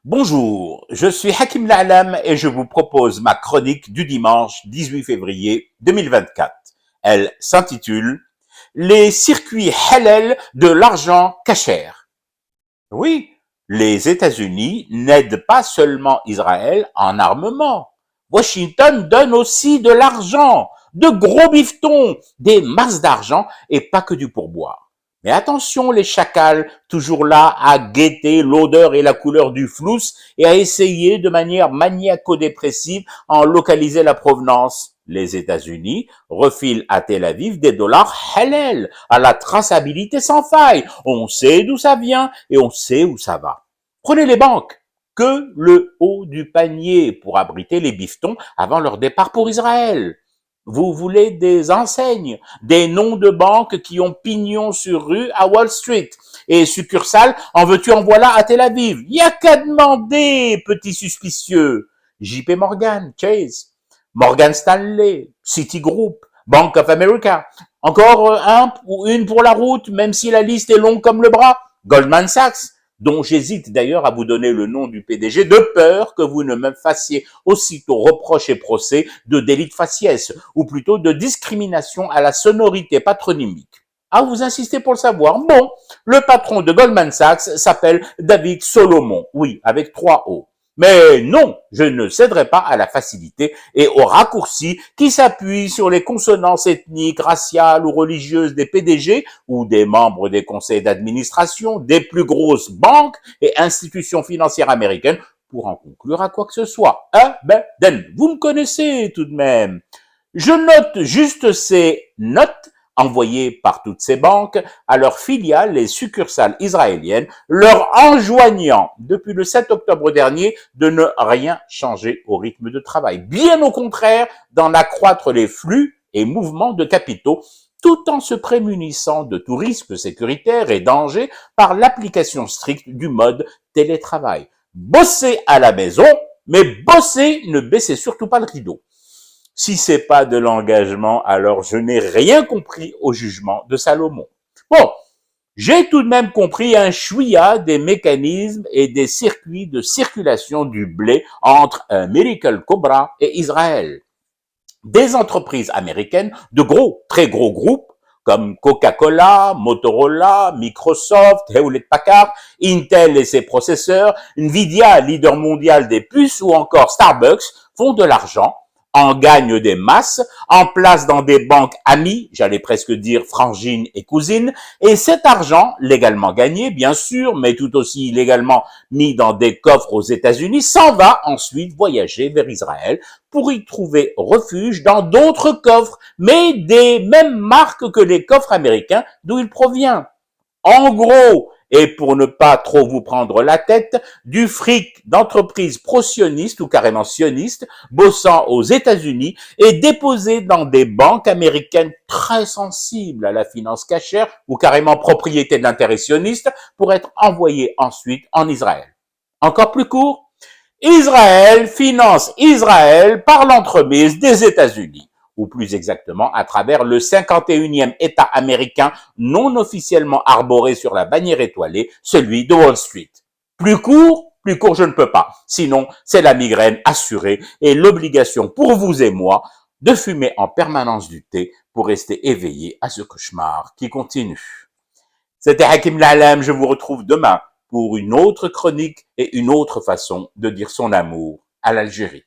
Bonjour, je suis Hakim La'alam et je vous propose ma chronique du dimanche 18 février 2024. Elle s'intitule « Les circuits halal de l'argent cachère ». Oui, les États-Unis n'aident pas seulement Israël en armement. Washington donne aussi de l'argent, de gros bifetons, des masses d'argent et pas que du pourboire. Mais attention les chacals, toujours là à guetter l'odeur et la couleur du flous et à essayer de manière maniaco-dépressive en localiser la provenance. Les États-Unis refilent à Tel Aviv des dollars halal, à la traçabilité sans faille. On sait d'où ça vient et on sait où ça va. Prenez les banques, que le haut du panier pour abriter les bifetons avant leur départ pour Israël. Vous voulez des enseignes, des noms de banques qui ont pignon sur rue à Wall Street et succursale en veux-tu en voilà à Tel Aviv. Il n'y a qu'à demander, petits suspicieux. JP Morgan, Chase, Morgan Stanley, Citigroup, Bank of America. Encore un ou une pour la route, même si la liste est longue comme le bras. Goldman Sachs, dont j'hésite d'ailleurs à vous donner le nom du PDG, de peur que vous ne me fassiez aussitôt reproche et procès de délit de faciès, ou plutôt de discrimination à la sonorité patronymique. Ah, vous insistez pour le savoir. Bon, le patron de Goldman Sachs s'appelle David Solomon, oui, avec 3 O. Mais non, je ne céderai pas à la facilité et aux raccourcis qui s'appuient sur les consonances ethniques, raciales ou religieuses des PDG ou des membres des conseils d'administration des plus grosses banques et institutions financières américaines pour en conclure à quoi que ce soit. Vous me connaissez tout de même. Je note juste ces notes envoyées par toutes ces banques à leurs filiales et succursales israéliennes, leur enjoignant, depuis le 7 octobre dernier, de ne rien changer au rythme de travail. Bien au contraire, d'en accroître les flux et mouvements de capitaux, tout en se prémunissant de tout risque sécuritaire et danger par l'application stricte du mode télétravail. Bossez à la maison, mais bossez, ne baissez surtout pas le rideau. Si c'est pas de l'engagement, alors je n'ai rien compris au jugement de Salomon. Bon, j'ai tout de même compris un chouïa des mécanismes et des circuits de circulation du blé entre un Miracle Cobra et Israël. Des entreprises américaines de gros, très gros groupes comme Coca-Cola, Motorola, Microsoft, Hewlett-Packard, Intel et ses processeurs, Nvidia, leader mondial des puces ou encore Starbucks font de l'argent, en gagnent des masses, en placent dans des banques amies, j'allais presque dire frangines et cousines, et cet argent, légalement gagné, bien sûr, mais tout aussi illégalement mis dans des coffres aux États-Unis, s'en va ensuite voyager vers Israël pour y trouver refuge dans d'autres coffres, mais des mêmes marques que les coffres américains d'où il provient. En gros, et pour ne pas trop vous prendre la tête, du fric d'entreprises pro-sionistes ou carrément sionistes bossant aux États-Unis et déposé dans des banques américaines très sensibles à la finance cachère ou carrément propriété de l'intérêt sioniste pour être envoyé ensuite en Israël. Encore plus court, Israël finance Israël par l'entremise des États-Unis, ou plus exactement à travers le 51e État américain non officiellement arboré sur la bannière étoilée, celui de Wall Street. Plus court je ne peux pas, sinon c'est la migraine assurée et l'obligation pour vous et moi de fumer en permanence du thé pour rester éveillé à ce cauchemar qui continue. C'était Hakim La'alam, je vous retrouve demain pour une autre chronique et une autre façon de dire son amour à l'Algérie.